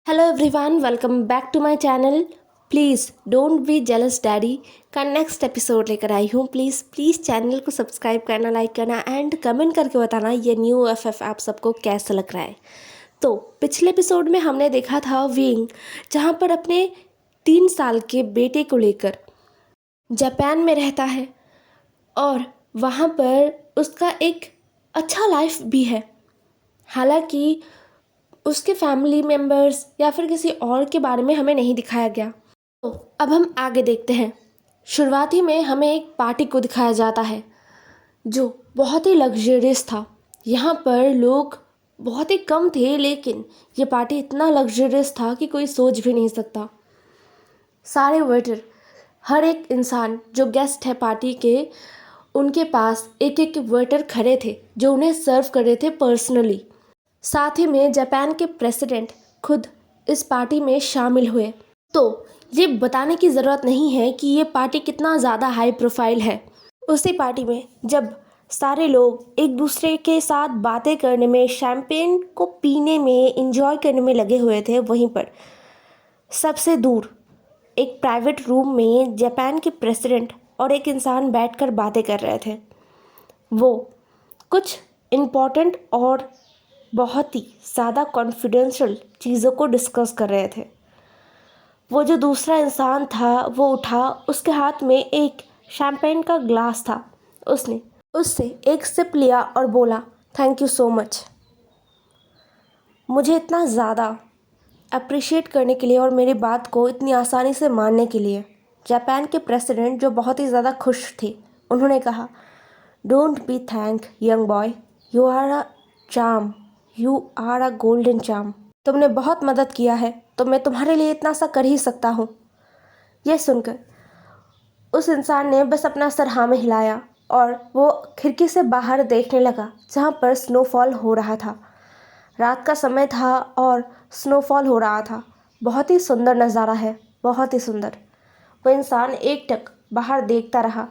Hello everyone, welcome back to my channel. Please don't be jealous daddy का next episode लेकर आई हूँ। Please channel को subscribe करना, लाइक करना एंड कमेंट करके बताना ये न्यू एफएफ आप सबको कैसा लग रहा है। तो पिछले एपिसोड में हमने देखा था विंग, जहाँ पर अपने 3 साल के बेटे को लेकर जापान में रहता है और वहाँ पर उसका एक अच्छा लाइफ भी है। हालांकि उसके फैमिली मेम्बर्स या फिर किसी और के बारे में हमें नहीं दिखाया गया। तो अब हम आगे देखते हैं। शुरुआती में हमें एक पार्टी को दिखाया जाता है जो बहुत ही लग्जरियस था। यहाँ पर लोग बहुत ही कम थे, लेकिन ये पार्टी इतना लग्जरियस था कि कोई सोच भी नहीं सकता। सारे वेटर, हर एक इंसान जो गेस्ट है पार्टी के, उनके पास एक एक वेटर खड़े थे जो उन्हें सर्व कर रहे थे पर्सनली। साथ ही में जापान के प्रेसिडेंट खुद इस पार्टी में शामिल हुए। तो ये बताने की ज़रूरत नहीं है कि ये पार्टी कितना ज़्यादा हाई प्रोफाइल है। उसी पार्टी में जब सारे लोग एक दूसरे के साथ बातें करने में, शैम्पेन को पीने में, एंजॉय करने में लगे हुए थे, वहीं पर सबसे दूर एक प्राइवेट रूम में जापान के प्रेसिडेंट और एक इंसान बैठकर बातें कर रहे थे। वो कुछ इम्पोर्टेंट और बहुत ही ज़्यादा कॉन्फिडेंशियल चीज़ों को डिस्कस कर रहे थे। वो जो दूसरा इंसान था वो उठा, उसके हाथ में एक शैम्पेन का ग्लास था। उसने उससे एक सिप लिया और बोला, थैंक यू सो मच, मुझे इतना ज़्यादा अप्रिशिएट करने के लिए और मेरी बात को इतनी आसानी से मानने के लिए। जापान के प्रेसिडेंट जो बहुत ही ज़्यादा खुश थे, उन्होंने कहा, don't be thank young boy, you are a charm, you are a golden charm. तुमने बहुत मदद किया है, तो मैं तुम्हारे लिए इतना सा कर ही सकता हूँ। यह सुनकर उस इंसान ने बस अपना सर हाँ में हिलाया और वो खिड़की से बाहर देखने लगा, जहाँ पर स्नोफॉल हो रहा था। रात का समय था और स्नोफॉल हो रहा था। बहुत ही सुंदर नज़ारा है, बहुत ही सुंदर। वो इंसान एकटक बाहर देखता रहा।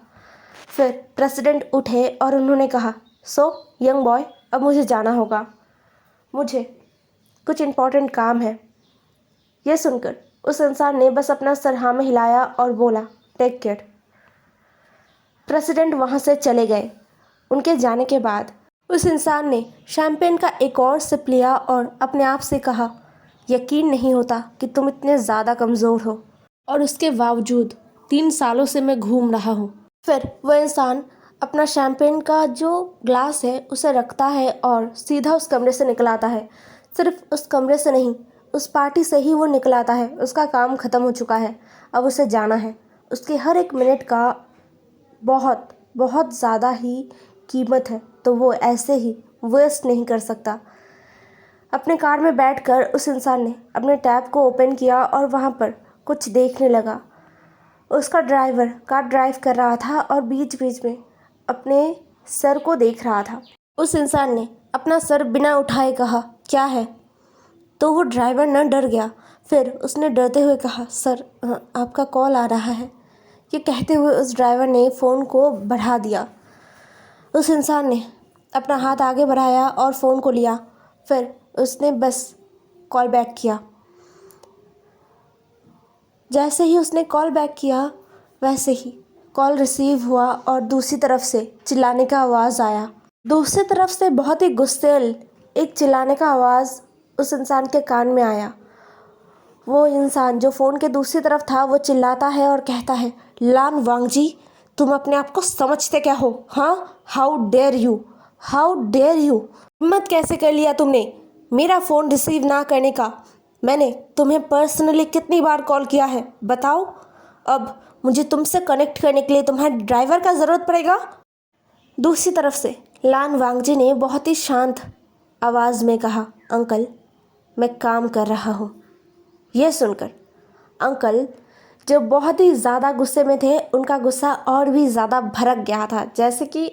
फिर प्रेसिडेंट उठे और उन्होंने कहा, सो यंग बॉय, अब मुझे जाना होगा, मुझे कुछ इम्पोर्टेंट काम है। यह सुनकर उस इंसान ने बस अपना सर हाँ में हिलाया और बोला, टेक केयर। प्रेसिडेंट वहाँ से चले गए। उनके जाने के बाद उस इंसान ने शैम्पेन का एक और सिप लिया और अपने आप से कहा, यकीन नहीं होता कि तुम इतने ज़्यादा कमज़ोर हो और उसके बावजूद 3 सालों से मैं घूम रहा हूँ। फिर वह इंसान अपना शैम्पेन का जो ग्लास है उसे रखता है और सीधा उस कमरे से निकल आता है। सिर्फ उस कमरे से नहीं, उस पार्टी से ही वो निकल आता है। उसका काम ख़त्म हो चुका है, अब उसे जाना है। उसके हर एक मिनट का बहुत बहुत ज़्यादा ही कीमत है, तो वो ऐसे ही वेस्ट नहीं कर सकता। अपने कार में बैठकर उस इंसान ने अपने टैब को ओपन किया और वहाँ पर कुछ देखने लगा। उसका ड्राइवर कार ड्राइव कर रहा था और बीच बीच में अपने सर को देख रहा था। उस इंसान ने अपना सर बिना उठाए कहा, क्या है? तो वो ड्राइवर न डर गया। फिर उसने डरते हुए कहा, सर आपका कॉल आ रहा है। ये कहते हुए उस ड्राइवर ने फ़ोन को बढ़ा दिया। उस इंसान ने अपना हाथ आगे बढ़ाया और फ़ोन को लिया। फिर उसने बस कॉल बैक किया। जैसे ही उसने कॉल बैक किया, वैसे ही कॉल रिसीव हुआ और दूसरी तरफ से चिल्लाने का आवाज़ आया। दूसरी तरफ से बहुत ही गुस्सेल एक चिल्लाने का आवाज़ उस इंसान के कान में आया। वो इंसान जो फ़ोन के दूसरी तरफ था वो चिल्लाता है और कहता है, लान वांगजी, तुम अपने आप को समझते क्या हो? हाँ, how dare you, how dare you, हिम्मत कैसे कर लिया तुमने मेरा फ़ोन रिसीव ना करने का? मैंने तुम्हें पर्सनली कितनी बार कॉल किया है, बताओ? अब मुझे तुमसे कनेक्ट करने के लिए तुम्हारे ड्राइवर का ज़रूरत पड़ेगा? दूसरी तरफ से लान वांगजी ने बहुत ही शांत आवाज़ में कहा, अंकल, मैं काम कर रहा हूँ। यह सुनकर अंकल, जो बहुत ही ज़्यादा गुस्से में थे, उनका गुस्सा और भी ज़्यादा भड़क गया था। जैसे कि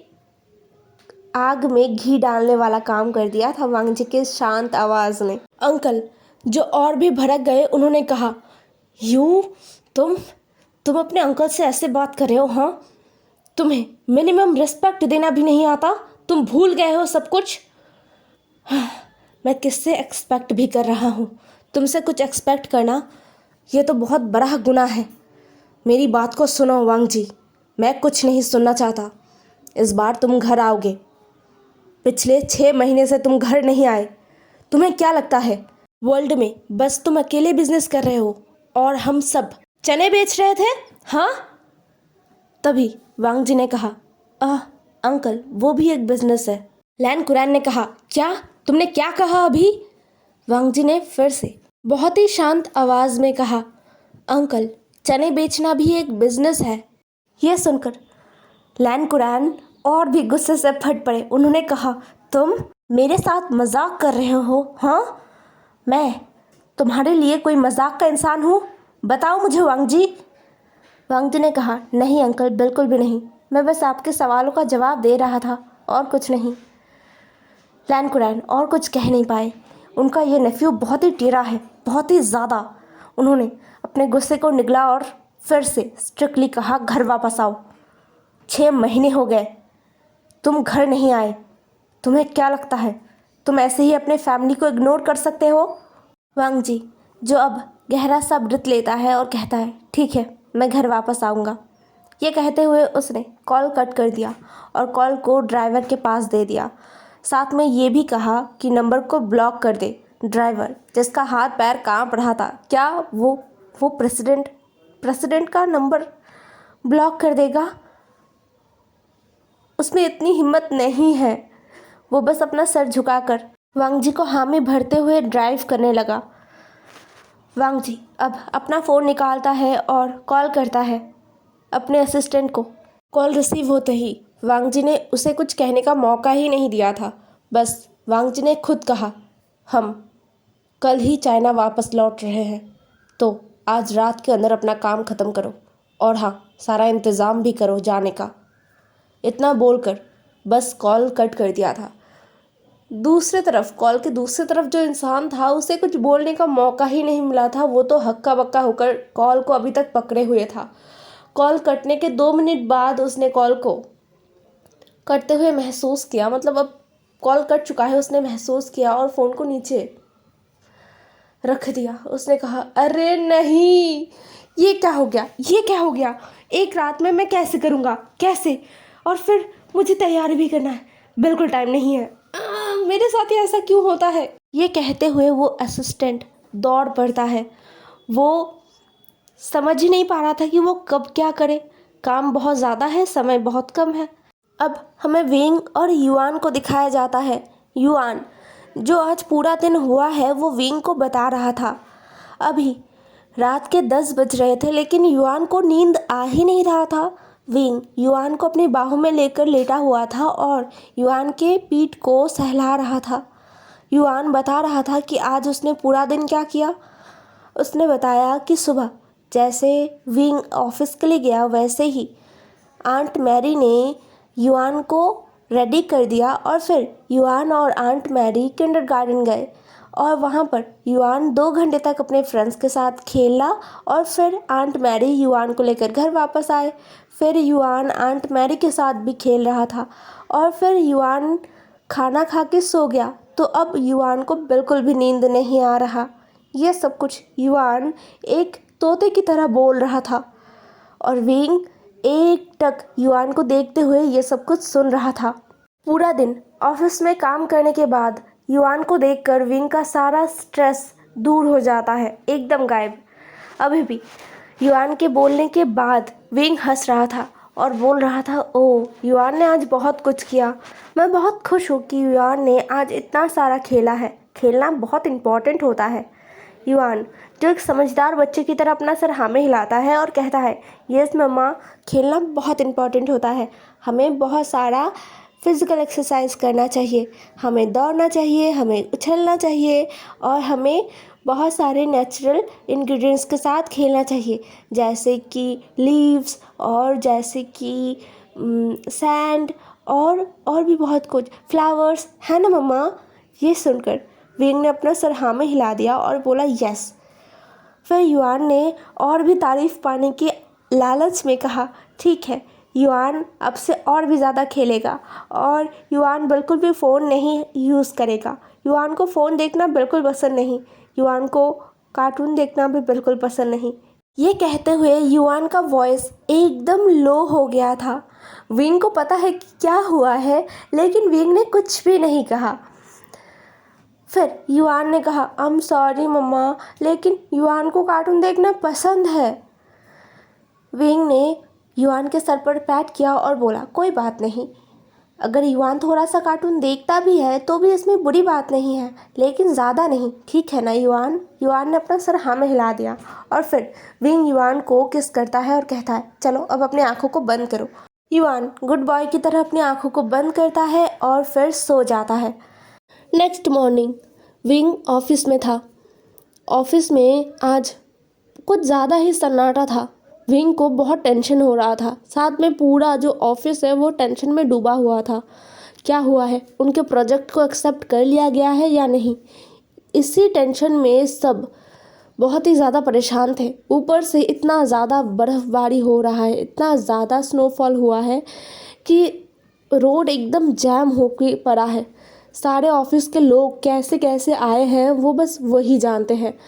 आग में घी डालने वाला काम कर दिया था वांगजी के शांत आवाज़ ने। अंकल जो और भी भड़क गए, उन्होंने कहा, यूँ तुम अपने अंकल से ऐसे बात कर रहे हो? हाँ, तुम्हें मिनिमम रिस्पेक्ट देना भी नहीं आता? तुम भूल गए हो सब कुछ? मैं किससे एक्सपेक्ट भी कर रहा हूँ? तुमसे कुछ एक्सपेक्ट करना ये तो बहुत बड़ा गुनाह है। मेरी बात को सुनो वांग जी, मैं कुछ नहीं सुनना चाहता। इस बार तुम घर आओगे। पिछले 6 महीने से तुम घर नहीं आए। तुम्हें क्या लगता है वर्ल्ड में बस तुम अकेले बिजनेस कर रहे हो और हम सब चने बेच रहे थे? हाँ। तभी वांग जी ने कहा, अंकल वो भी एक बिजनेस है। लैन कुरैन ने कहा, क्या? तुमने क्या कहा अभी? वांग जी ने फिर से बहुत ही शांत आवाज में कहा, अंकल चने बेचना भी एक बिजनेस है। यह सुनकर लैन कुरैन और भी गुस्से से फट पड़े। उन्होंने कहा, तुम मेरे साथ मजाक कर रहे हो? हाँ, मैं तुम्हारे लिए कोई मजाक का इंसान हूँ? बताओ मुझे वांग जी। वांग जी ने कहा, नहीं अंकल, बिल्कुल भी नहीं। मैं बस आपके सवालों का जवाब दे रहा था और कुछ नहीं। लैन कुरैन और कुछ कह नहीं पाए। उनका ये नेफ्यू बहुत ही टेढ़ा है, बहुत ही ज़्यादा। उन्होंने अपने गुस्से को निगला और फिर से स्ट्रिक्टली कहा, घर वापस आओ। 6 महीने हो गए तुम घर नहीं आए। तुम्हें क्या लगता है तुम ऐसे ही अपने फैमिली को इग्नोर कर सकते हो? वांग जी जो अब गहरा सा ब्रीथ लेता है और कहता है, ठीक है मैं घर वापस आऊँगा। ये कहते हुए उसने कॉल कट कर दिया और कॉल को ड्राइवर के पास दे दिया। साथ में ये भी कहा कि नंबर को ब्लॉक कर दे। ड्राइवर जिसका हाथ पैर कांप रहा था, क्या वो प्रेसिडेंट का नंबर ब्लॉक कर देगा? उसमें इतनी हिम्मत नहीं है। वो बस अपना सर झुकाकर वांग जी को हामी भरते हुए ड्राइव करने लगा। वांग जी अब अपना फ़ोन निकालता है और कॉल करता है अपने असिस्टेंट को। कॉल रिसीव होते ही वांग जी ने उसे कुछ कहने का मौका ही नहीं दिया था। बस वांग जी ने खुद कहा, हम कल ही चाइना वापस लौट रहे हैं, तो आज रात के अंदर अपना काम ख़त्म करो और हाँ, सारा इंतज़ाम भी करो जाने का। इतना बोलकर बस कॉल कट कर दिया था। दूसरी तरफ कॉल के दूसरी तरफ जो इंसान था उसे कुछ बोलने का मौका ही नहीं मिला था। वो तो हक्का बक्का होकर कॉल को अभी तक पकड़े हुए था। कॉल कटने के 2 मिनट बाद उसने कॉल को कटते हुए महसूस किया, मतलब अब कॉल कट चुका है, उसने महसूस किया और फ़ोन को नीचे रख दिया। उसने कहा, अरे नहीं, ये क्या हो गया? एक रात में मैं कैसे करूँगा, कैसे? और फिर मुझे तैयारी भी करना है, बिल्कुल टाइम नहीं है। मेरे साथ ही ऐसा क्यों होता है? ये कहते हुए वो असिस्टेंट दौड़ पड़ता है। वो समझ ही नहीं पा रहा था कि वो कब क्या करे। काम बहुत ज़्यादा है, समय बहुत कम है। अब हमें विंग और युआन को दिखाया जाता है। युआन जो आज पूरा दिन हुआ है वो विंग को बता रहा था। अभी रात के 10 बज रहे थे लेकिन युआन को नींद आ ही नहीं रहा था। विंग युआन को अपनी बाहों में लेकर लेटा हुआ था और युआन के पीठ को सहला रहा था। युआन बता रहा था कि आज उसने पूरा दिन क्या किया। उसने बताया कि सुबह जैसे विंग ऑफिस के लिए गया वैसे ही आंट मैरी ने युआन को रेडी कर दिया और फिर युआन और आंट मैरी किंडरगार्टन गए और वहाँ पर युआन 2 घंटे तक अपने फ्रेंड्स के साथ खेला और फिर आंट मैरी युआन को लेकर घर वापस आए। फिर युआन आंट मैरी के साथ भी खेल रहा था और फिर युआन खाना खा के सो गया। तो अब युआन को बिल्कुल भी नींद नहीं आ रहा। यह सब कुछ युआन एक तोते की तरह बोल रहा था और विंग एकटक युआन को देखते हुए ये सब कुछ सुन रहा था। पूरा दिन ऑफिस में काम करने के बाद युआन को देखकर विंग का सारा स्ट्रेस दूर हो जाता है, एकदम गायब। अभी भी युआन के बोलने के बाद विंग हंस रहा था और बोल रहा था, ओह युआन ने आज बहुत कुछ किया। मैं बहुत खुश हूँ कि युआन ने आज इतना सारा खेला है। खेलना बहुत इम्पॉर्टेंट होता है। युआन जो एक समझदार बच्चे की तरह अपना सर हाँ में हिलाता है और कहता है, यस मम्मा, खेलना बहुत इम्पॉर्टेंट होता है। हमें बहुत सारा फिज़िकल एक्सरसाइज करना चाहिए, हमें दौड़ना चाहिए, हमें उछलना चाहिए और हमें बहुत सारे नेचुरल इंग्रेडिएंट्स के साथ खेलना चाहिए, जैसे कि लीव्स और जैसे कि सैंड और भी बहुत कुछ, फ्लावर्स, है ना मम्मा? ये सुनकर विंग ने अपना सर हाँ में हिला दिया और बोला, यस। फिर युआन ने और भी तारीफ़ पाने के लालच में कहा, ठीक है, युआन अब से और भी ज़्यादा खेलेगा और युआन बिल्कुल भी फ़ोन नहीं यूज़ करेगा। युआन को फ़ोन देखना बिल्कुल पसंद नहीं। युआन को कार्टून देखना भी बिल्कुल पसंद नहीं। ये कहते हुए युआन का वॉइस एकदम लो हो गया था। विंग को पता है कि क्या हुआ है, लेकिन विंग ने कुछ भी नहीं कहा। फिर युआन ने कहा, आई एम सॉरी मम्मा, लेकिन युआन को कार्टून देखना पसंद है। विंग ने युआन के सर पर पैट किया और बोला, कोई बात नहीं, अगर युआन थोड़ा सा कार्टून देखता भी है तो भी इसमें बुरी बात नहीं है, लेकिन ज़्यादा नहीं, ठीक है ना युआन? युआन ने अपना सर हाँ में हिला दिया और फिर विंग युआन को किस करता है और कहता है, चलो अब अपनी आँखों को बंद करो। युआन गुड बॉय की तरह अपनी आँखों को बंद करता है और फिर सो जाता है। नेक्स्ट मॉर्निंग विंग ऑफिस में था। ऑफिस में आज कुछ ज़्यादा ही सन्नाटा था। विंग को बहुत टेंशन हो रहा था, साथ में पूरा जो ऑफिस है वो टेंशन में डूबा हुआ था। क्या हुआ है, उनके प्रोजेक्ट को एक्सेप्ट कर लिया गया है या नहीं, इसी टेंशन में सब बहुत ही ज़्यादा परेशान थे। ऊपर से इतना ज़्यादा बर्फ़बारी हो रहा है, इतना ज़्यादा स्नोफॉल हुआ है कि रोड एकदम जैम होके पड़ा है। सारे ऑफिस के लोग कैसे कैसे आए हैं वो बस वही जानते हैं।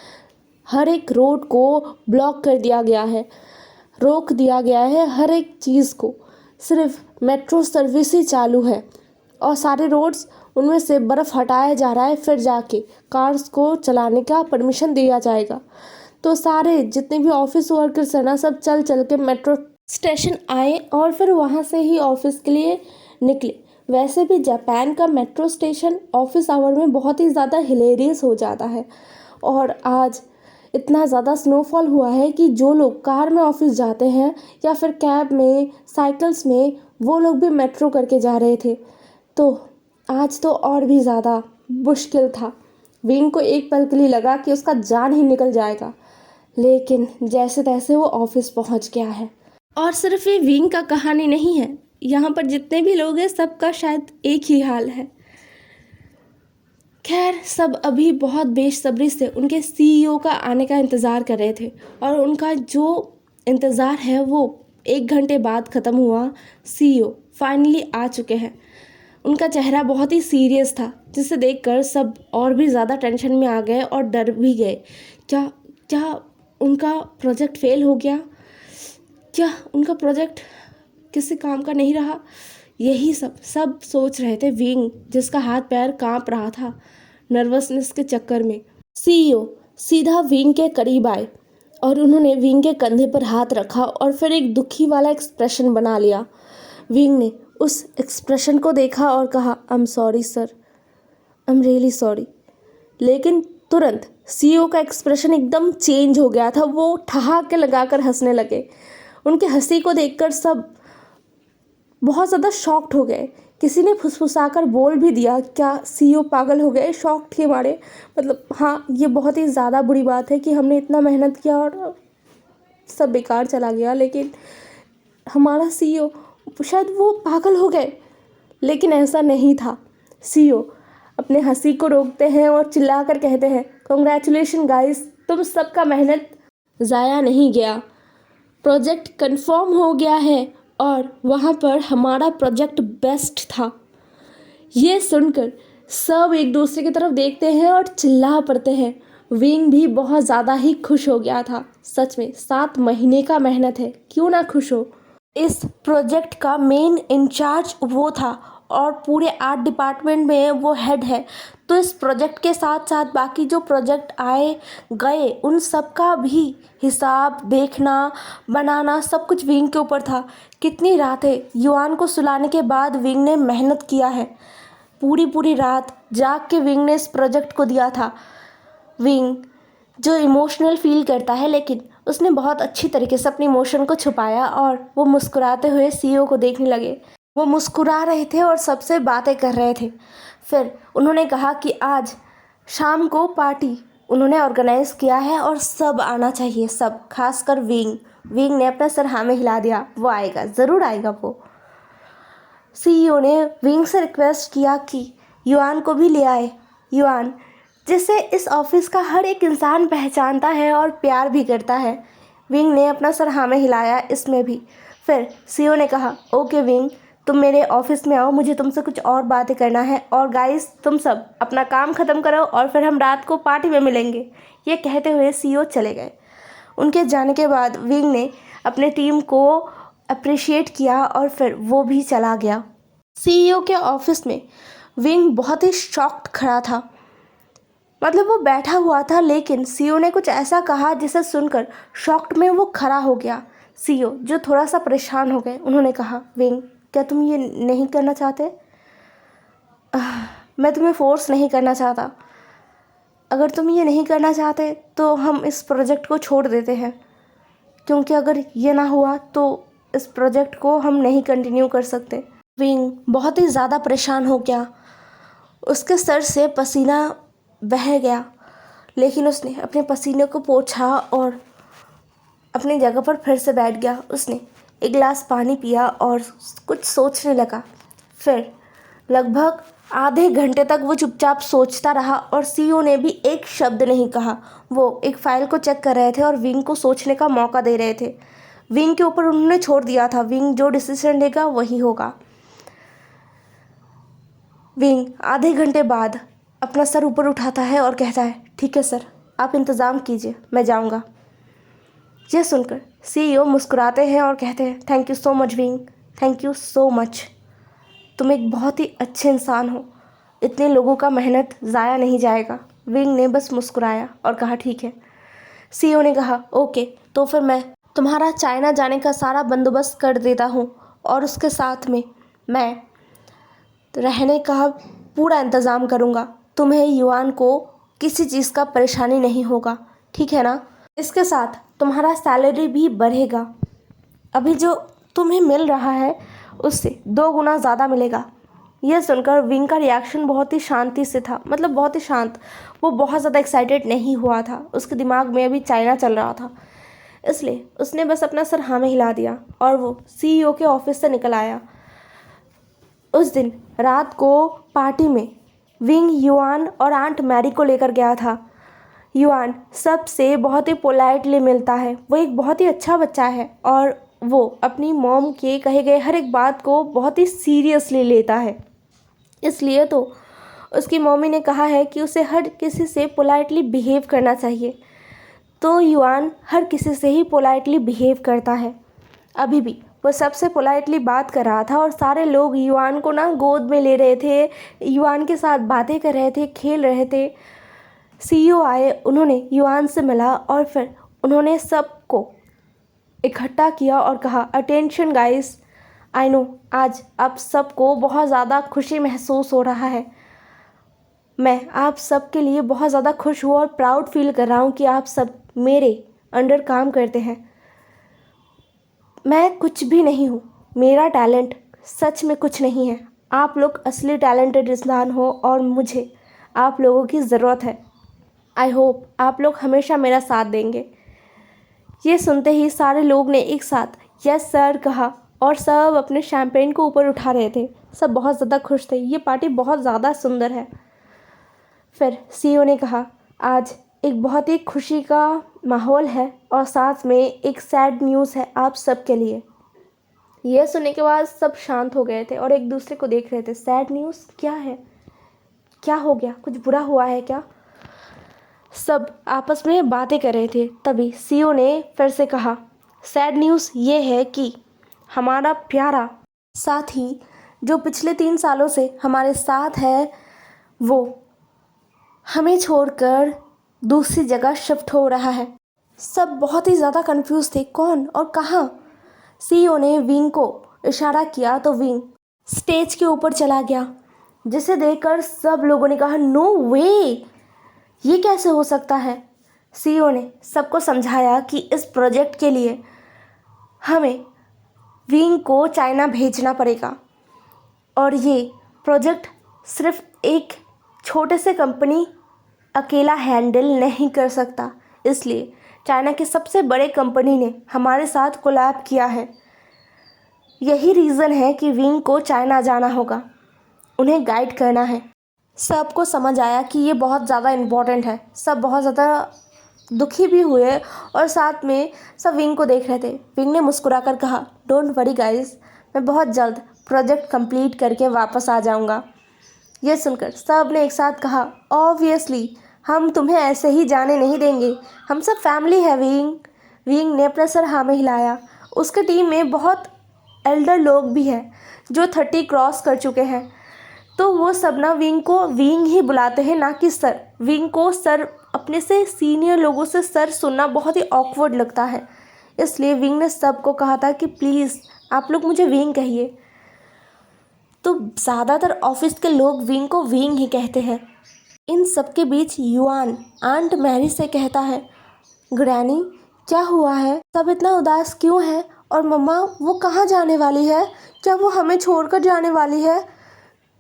हर एक रोड को ब्लॉक कर दिया गया है, रोक दिया गया है हर एक चीज़ को। सिर्फ मेट्रो सर्विस ही चालू है और सारे रोड्स उनमें से बर्फ़ हटाया जा रहा है, फिर जाके कार्स को चलाने का परमिशन दिया जाएगा। तो सारे जितने भी ऑफिस वर्कर्स हैं ना, सब चल चल के मेट्रो स्टेशन आए और फिर वहाँ से ही ऑफिस के लिए निकले। वैसे भी जापान का मेट्रो स्टेशन ऑफिस आवर में बहुत ही ज़्यादा हिलेरियस हो जाता है और आज इतना ज़्यादा स्नोफॉल हुआ है कि जो लोग कार में ऑफिस जाते हैं या फिर कैब में, साइकिल्स में, वो लोग भी मेट्रो करके जा रहे थे। तो आज तो और भी ज़्यादा मुश्किल था। विंग को एक पल के लिए लगा कि उसका जान ही निकल जाएगा, लेकिन जैसे तैसे वो ऑफिस पहुंच गया है। और सिर्फ ये विंग का कहानी नहीं है, यहाँ पर जितने भी लोग हैं सबका शायद एक ही हाल है। खैर, सब अभी बहुत बेसब्री से उनके सीईओ का आने का इंतज़ार कर रहे थे और उनका जो इंतज़ार है वो 1 घंटे बाद ख़त्म हुआ। सीईओ फाइनली आ चुके हैं। उनका चेहरा बहुत ही सीरियस था, जिसे देखकर सब और भी ज़्यादा टेंशन में आ गए और डर भी गए। क्या क्या उनका प्रोजेक्ट फेल हो गया? क्या उनका प्रोजेक्ट किसी काम का नहीं रहा? यही सब सोच रहे थे विंग, जिसका हाथ पैर कांप रहा था नर्वसनेस के चक्कर में। सीईओ सीधा विंग के करीब आए और उन्होंने विंग के कंधे पर हाथ रखा और फिर एक दुखी वाला एक्सप्रेशन बना लिया। विंग ने उस एक्सप्रेशन को देखा और कहा, I am sorry sir, I am really sorry. लेकिन तुरंत सीईओ का एक्सप्रेशन एकदम चेंज हो गया था। वो ठहाके लगाकर हंसने लगे। उनकी हंसी को देखकर सब बहुत ज़्यादा शॉक्ड हो गए। किसी ने फुसफुसाकर बोल भी दिया, क्या सीईओ पागल हो गए? शॉक थे हमारे, मतलब हाँ, ये बहुत ही ज़्यादा बुरी बात है कि हमने इतना मेहनत किया और सब बेकार चला गया, लेकिन हमारा सीईओ, शायद वो पागल हो गए। लेकिन ऐसा नहीं था। सीईओ अपने हंसी को रोकते हैं और चिल्लाकर कहते हैं, कॉन्ग्रेचुलेशन गाइस, तुम सबका मेहनत ज़ाया नहीं गया। प्रोजेक्ट कंफर्म हो गया है और वहाँ पर हमारा प्रोजेक्ट बेस्ट था। ये सुनकर सब एक दूसरे की तरफ देखते हैं और चिल्ला पड़ते हैं। विंग भी बहुत ज़्यादा ही खुश हो गया था। सच में 7 महीने का मेहनत है, क्यों ना खुश हो। इस प्रोजेक्ट का मेन इंचार्ज वो था और पूरे आर्ट डिपार्टमेंट में वो हेड है। तो इस प्रोजेक्ट के साथ साथ बाकी जो प्रोजेक्ट आए गए उन सब का भी हिसाब देखना, बनाना, सब कुछ विंग के ऊपर था। कितनी रातें युआन को सुलाने के बाद विंग ने मेहनत किया है। पूरी रात जाग के विंग ने इस प्रोजेक्ट को दिया था। विंग जो इमोशनल फील करता है, लेकिन उसने बहुत अच्छी तरीके से अपनी इमोशन को छुपाया और वो मुस्कुराते हुए सीईओ को देखने लगे। वो मुस्कुरा रहे थे और सबसे बातें कर रहे थे। फिर उन्होंने कहा कि आज शाम को पार्टी उन्होंने ऑर्गेनाइज़ किया है और सब आना चाहिए, सब, खासकर विंग। विंग ने अपना सर हाँ में हिला दिया, वो आएगा, ज़रूर आएगा वो। सीईओ ने विंग से रिक्वेस्ट किया कि युआन को भी ले आए। युआन जिसे इस ऑफिस का हर एक इंसान पहचानता है और प्यार भी करता है। विंग ने अपना सर हाँ में हिलाया इसमें भी। फिर सीईओ ने कहा, ओके विंग, तुम मेरे ऑफिस में आओ, मुझे तुमसे कुछ और बातें करना है। और गाइस तुम सब अपना काम ख़त्म करो और फिर हम रात को पार्टी में मिलेंगे। ये कहते हुए सीईओ चले गए। उनके जाने के बाद विंग ने अपने टीम को अप्रिशिएट किया और फिर वो भी चला गया। सीईओ के ऑफिस में विंग बहुत ही शॉक्ड खड़ा था। मतलब वो बैठा हुआ था, लेकिन सीईओ ने कुछ ऐसा कहा जिसे सुनकर शॉक्ड में वो खड़ा हो गया। सीईओ जो थोड़ा सा परेशान हो गए, उन्होंने कहा, विंग क्या तुम ये नहीं करना चाहते? मैं तुम्हें फोर्स नहीं करना चाहता। अगर तुम ये नहीं करना चाहते तो हम इस प्रोजेक्ट को छोड़ देते हैं, क्योंकि अगर ये ना हुआ तो इस प्रोजेक्ट को हम नहीं कंटिन्यू कर सकते। विंग बहुत ही ज़्यादा परेशान हो गया। उसके सर से पसीना बह गया, लेकिन उसने अपने पसीने को पोंछा और अपनी जगह पर फिर से बैठ गया। उसने एक गिलास पानी पिया और कुछ सोचने लगा। फिर लगभग आधे घंटे तक वो चुपचाप सोचता रहा और सीईओ ने भी एक शब्द नहीं कहा। वो एक फ़ाइल को चेक कर रहे थे और विंग को सोचने का मौका दे रहे थे। विंग के ऊपर उन्होंने छोड़ दिया था, विंग जो डिसीजन लेगा वही होगा। विंग आधे घंटे बाद अपना सर ऊपर उठाता है और कहता है, ठीक है सर, आप इंतज़ाम कीजिए, मैं जाऊंगा। यह सुनकर सीईओ मुस्कुराते हैं और कहते हैं, thank you so much wing, thank you so much. तुम एक बहुत ही अच्छे इंसान हो, इतने लोगों का मेहनत ज़ाया नहीं जाएगा। विंग ने बस मुस्कुराया और कहा, ठीक है। सीईओ ने कहा, ओके, तो फिर मैं तुम्हारा चाइना जाने का सारा बंदोबस्त कर देता हूँ और उसके साथ में मैं रहने का पूरा इंतज़ाम करूँगा। तुम्हें युआन को किसी चीज़ का परेशानी नहीं होगा, ठीक है ना? इसके साथ तुम्हारा सैलरी भी बढ़ेगा। अभी जो तुम्हें मिल रहा है उससे 2 गुना ज़्यादा मिलेगा। यह सुनकर विंग का रिएक्शन बहुत ही शांति से था, मतलब बहुत ही शांत। वो बहुत ज़्यादा एक्साइटेड नहीं हुआ था, उसके दिमाग में अभी चाइना चल रहा था, इसलिए उसने बस अपना सर हाँ में हिला दिया और वो सीईओ के ऑफिस से निकल आया। उस दिन रात को पार्टी में विंग युआन और आंट मैरी को लेकर गया था। युआन सबसे बहुत ही पोलाइटली मिलता है, वो एक बहुत ही अच्छा बच्चा है और वो अपनी मॉम के कहे गए हर एक बात को बहुत ही सीरियसली लेता है। इसलिए तो उसकी मम्मी ने कहा है कि उसे हर किसी से पोलाइटली बिहेव करना चाहिए। तो युआन हर किसी से ही पोलाइटली बिहेव करता है। अभी भी वो सबसे पोलाइटली बात कर रहा था और सारे लोग युआन को ना गोद में ले रहे थे, युआन के साथ बातें कर रहे थे, खेल रहे थे। सीईओ आए, उन्होंने युआन से मिला और फिर उन्होंने सबको इकट्ठा किया और कहा, अटेंशन गाइस, आई नो आज आप सबको बहुत ज़्यादा खुशी महसूस हो रहा है। मैं आप सब के लिए बहुत ज़्यादा खुश हूँ और प्राउड फील कर रहा हूँ कि आप सब मेरे अंडर काम करते हैं। मैं कुछ भी नहीं हूँ, मेरा टैलेंट सच में कुछ नहीं है। आप लोग असली टैलेंटेड इंसान हो और मुझे आप लोगों की ज़रूरत है। आई होप आप लोग हमेशा मेरा साथ देंगे। ये सुनते ही सारे लोग ने एक साथ यस सर कहा और सब अपने शैम्पेन को ऊपर उठा रहे थे। सब बहुत ज़्यादा खुश थे, ये पार्टी बहुत ज़्यादा सुंदर है। फिर सीईओ ने कहा, आज एक बहुत ही खुशी का माहौल है और साथ में एक सैड न्यूज़ है आप सब के लिए। यह सुनने के बाद सब शांत हो गए थे और एक दूसरे को देख रहे थे। सैड न्यूज़ क्या है? क्या हो गया? कुछ बुरा हुआ है क्या? सब आपस में बातें कर रहे थे। तभी सीईओ ने फिर से कहा, सैड न्यूज़ ये है कि हमारा प्यारा साथी जो पिछले 3 सालों से हमारे साथ है, वो हमें छोड़कर दूसरी जगह शिफ्ट हो रहा है। सब बहुत ही ज़्यादा कंफ्यूज थे, कौन और कहाँ? सीईओ ने विंग को इशारा किया तो विंग स्टेज के ऊपर चला गया, जिसे देखकर सब लोगों ने कहा, नो वे, ये कैसे हो सकता है? सीईओ ने सबको समझाया कि इस प्रोजेक्ट के लिए हमें विंग को चाइना भेजना पड़ेगा और ये प्रोजेक्ट सिर्फ एक छोटे से कंपनी अकेला हैंडल नहीं कर सकता, इसलिए चाइना के सबसे बड़े कंपनी ने हमारे साथ कोलैब किया है। यही रीज़न है कि विंग को चाइना जाना होगा, उन्हें गाइड करना है। सबको समझ आया कि ये बहुत ज़्यादा इम्पोर्टेंट है। सब बहुत ज़्यादा दुखी भी हुए और साथ में सब विंग को देख रहे थे। विंग ने मुस्कुराकर कहा, डोंट वरी गाइस, मैं बहुत जल्द प्रोजेक्ट कंप्लीट करके वापस आ जाऊंगा। यह सुनकर सब ने एक साथ कहा, ऑब्वियसली हम तुम्हें ऐसे ही जाने नहीं देंगे, हम सब फैमिली है विंग। विंग ने अपना सर हाँ में हिलाया। उसके टीम में बहुत एल्डर लोग भी हैं जो 30 क्रॉस कर चुके हैं, तो वो सब ना विंग को विंग ही बुलाते हैं, ना कि सर। विंग को सर, अपने से सीनियर लोगों से सर सुनना बहुत ही ऑकवर्ड लगता है, इसलिए विंग ने सबको कहा था कि प्लीज़ आप लोग मुझे विंग कहिए। तो ज़्यादातर ऑफिस के लोग विंग को विंग ही कहते हैं। इन सबके बीच युआन आंट मैरी से कहता है, ग्रैनी क्या हुआ है, सब इतना उदास क्यों है, और मम्मा वो कहाँ जाने वाली है, क्या वो हमें छोड़कर जाने वाली है,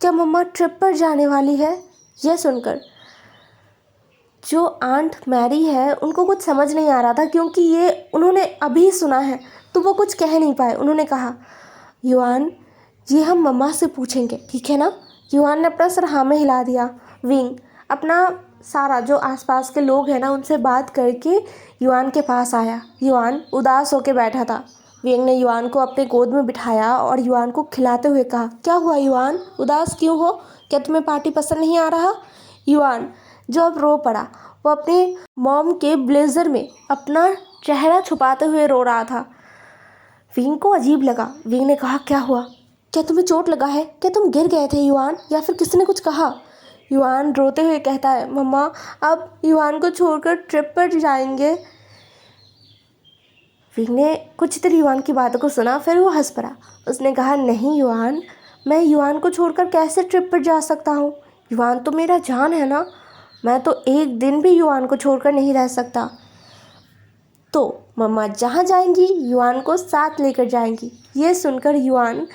क्या मम्मा ट्रिप पर जाने वाली है। यह सुनकर जो आंट मैरी है उनको कुछ समझ नहीं आ रहा था, क्योंकि ये उन्होंने अभी सुना है, तो वो कुछ कह नहीं पाए। उन्होंने कहा, युआन ये हम मम्मा से पूछेंगे, ठीक है ना। युआन ने अपना सर हाँ में हिला दिया। विंग अपना सारा जो आसपास के लोग हैं ना उनसे बात करके युआन के पास आया। युआन उदास होकर बैठा था। विंग ने युआन को अपने गोद में बिठाया और युआन को खिलाते हुए कहा, क्या हुआ युआन, उदास क्यों हो, क्या तुम्हें पार्टी पसंद नहीं आ रहा। युआन जो अब रो पड़ा, वो अपने मॉम के ब्लेजर में अपना चेहरा छुपाते हुए रो रहा था। विंग को अजीब लगा। विंग ने कहा, क्या हुआ, क्या तुम्हें चोट लगा है, क्या तुम गिर गए थे युआन, या फिर किसी ने कुछ कहा। युआन रोते हुए कहता है, मम्मा अब युआन को छोड़कर ट्रिप पर जाएंगे। विंग ने कुछ देर युआन की बातों को सुना, फिर वो हंस पड़ा। उसने कहा, नहीं युआन, मैं युआन को छोड़कर कैसे ट्रिप पर जा सकता हूँ, युआन तो मेरा जान है ना, मैं तो एक दिन भी युआन को छोड़कर नहीं रह सकता। तो मम्मा जहाँ जाएंगी युआन को साथ लेकर जाएंगी। ये सुनकर युआन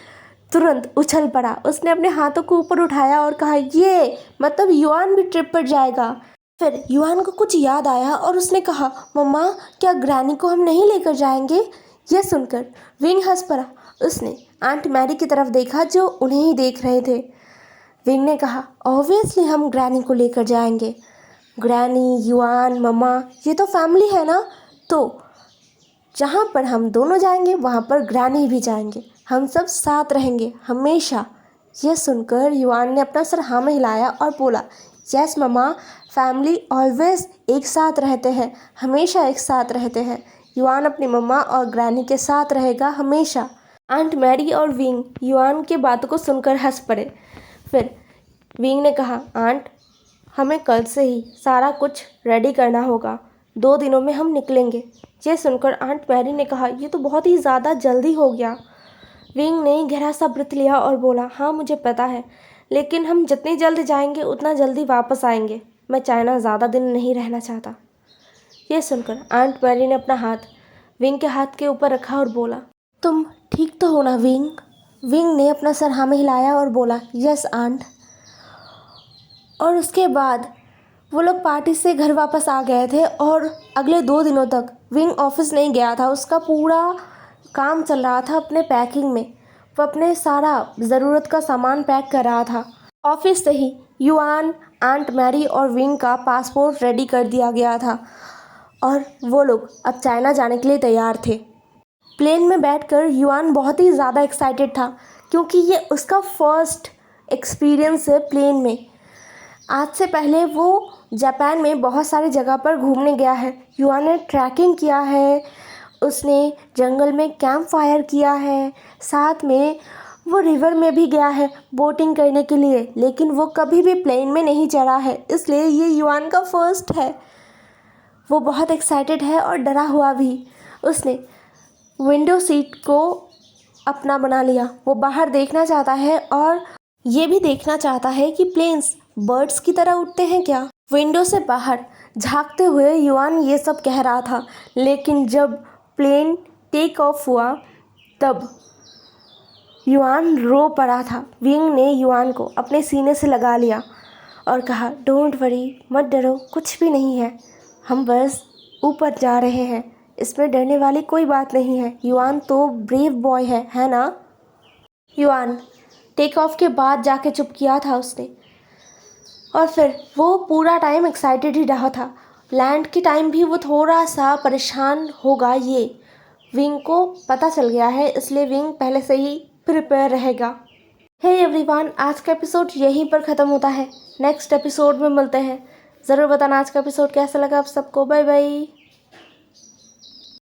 तुरंत उछल पड़ा। उसने अपने हाथों को ऊपर उठाया और कहा, ये मतलब युआन भी ट्रिप पर जाएगा। फिर युआन को कुछ याद आया और उसने कहा, मम्मा क्या ग्रैनी को हम नहीं लेकर जाएंगे। यह सुनकर विंग हंस पड़ा। उसने आंट मैरी की तरफ देखा जो उन्हें ही देख रहे थे। विंग ने कहा, ऑब्वियसली हम ग्रैनी को लेकर जाएंगे, ग्रैनी, युआन, मम्मा ये तो फैमिली है ना, तो जहाँ पर हम दोनों जाएंगे वहाँ पर ग्रैनी भी जाएंगे, हम सब साथ रहेंगे हमेशा। यह सुनकर युआन ने अपना सर हाँ में हिलाया और बोला, यस मम्मा, फैमिली ऑलवेज एक साथ रहते हैं, हमेशा एक साथ रहते हैं। युआन अपनी मम्मा और ग्रैनी के साथ रहेगा हमेशा। आंट मैरी और विंग युआन की बातों को सुनकर हंस पड़े। फिर विंग ने कहा, आंट हमें कल से ही सारा कुछ रेडी करना होगा, 2 दिनों में हम निकलेंगे। यह सुनकर आंट मैरी ने कहा, ये तो बहुत ही ज़्यादा जल्दी हो गया। विंग ने गहरा सा ब्रेथ लिया और बोला, हाँ मुझे पता है, लेकिन हम जितनी जल्दी जाएंगे उतना जल्दी वापस आएंगे, मैं चाइना ज़्यादा दिन नहीं रहना चाहता। यह सुनकर आंट मैरी ने अपना हाथ विंग के हाथ के ऊपर रखा और बोला, तुम ठीक तो हो ना विंग। विंग ने अपना सर हाँ में हिलाया और बोला, यस आंट। और उसके बाद वो लोग पार्टी से घर वापस आ गए थे और अगले 2 दिनों तक विंग ऑफिस नहीं गया था। उसका पूरा काम चल रहा था अपने पैकिंग में। वो अपने सारा ज़रूरत का सामान पैक कर रहा था। ऑफिस से ही युआन, आंट मैरी और विंग का पासपोर्ट रेडी कर दिया गया था और वो लोग अब चाइना जाने के लिए तैयार थे। प्लेन में बैठकर युआन बहुत ही ज़्यादा एक्साइटेड था, क्योंकि ये उसका फर्स्ट एक्सपीरियंस है प्लेन में। आज से पहले वो जापान में बहुत सारी जगह पर घूमने गया है। युआन ने ट्रैकिंग किया है, उसने जंगल में कैंप फायर किया है, साथ में वो रिवर में भी गया है बोटिंग करने के लिए, लेकिन वो कभी भी प्लेन में नहीं चढ़ा है, इसलिए ये युआन का फर्स्ट है। वो बहुत एक्साइटेड है और डरा हुआ भी। उसने विंडो सीट को अपना बना लिया। वो बाहर देखना चाहता है और ये भी देखना चाहता है कि प्लेन्स बर्ड्स की तरह उड़ते हैं क्या। विंडो से बाहर झांकते हुए युआन ये सब कह रहा था, लेकिन जब प्लेन टेक ऑफ हुआ तब युआन रो पड़ा था। विंग ने युआन को अपने सीने से लगा लिया और कहा, डोंट वरी, मत डरो, कुछ भी नहीं है, हम बस ऊपर जा रहे हैं, इसमें डरने वाली कोई बात नहीं है। युआन तो ब्रेव बॉय है ना। युआन टेक ऑफ के बाद जाके चुप किया था उसने, और फिर वो पूरा टाइम एक्साइटेड ही रहा था। लैंड की टाइम भी वो थोड़ा सा परेशान होगा, ये विंग को पता चल गया है, इसलिए विंग पहले से ही प्रिपेयर रहेगा। हे एवरीवन, आज का एपिसोड यहीं पर ख़त्म होता है। नेक्स्ट एपिसोड में मिलते हैं। ज़रूर बताना आज का एपिसोड कैसा लगा आप सबको। Bye bye.